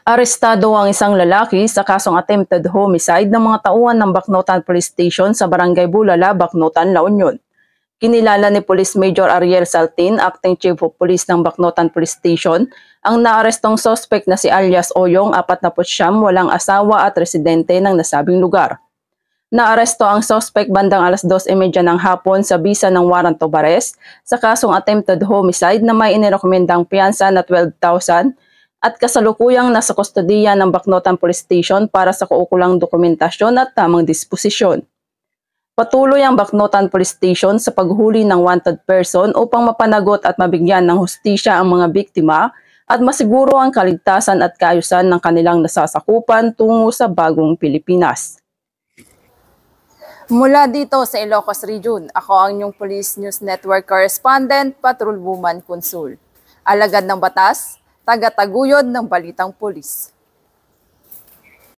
Arestado ang isang lalaki sa kasong attempted homicide ng mga tauhan ng Bacnotan Police Station sa Barangay Bulala, Bacnotan, La Union. Kinilala ni Police Major Ariel Saltin, Acting Chief of Police ng Bacnotan Police Station, ang naarestong suspect na si alias Oyong, 49, walang asawa at residente ng nasabing lugar. Naaresto ang suspect bandang alas 2:30 ng hapon sa bisa ng warrant of arrest sa kasong attempted homicide na may inirekomendang piyansa na 12,000 at kasalukuyang nasa kustodiya ng Bacnotan Police Station para sa kaukulang dokumentasyon at tamang disposisyon. Patuloy ang Bacnotan Police Station sa paghuli ng wanted person upang mapanagot at mabigyan ng hustisya ang mga biktima at masiguro ang kaligtasan at kaayusan ng kanilang nasasakupan tungo sa bagong Pilipinas. Mula dito sa Ilocos Region, ako ang inyong Police News Network Correspondent, Patrolwoman Consul. Alagad ng batas, taga-taguyod ng balitang pulis.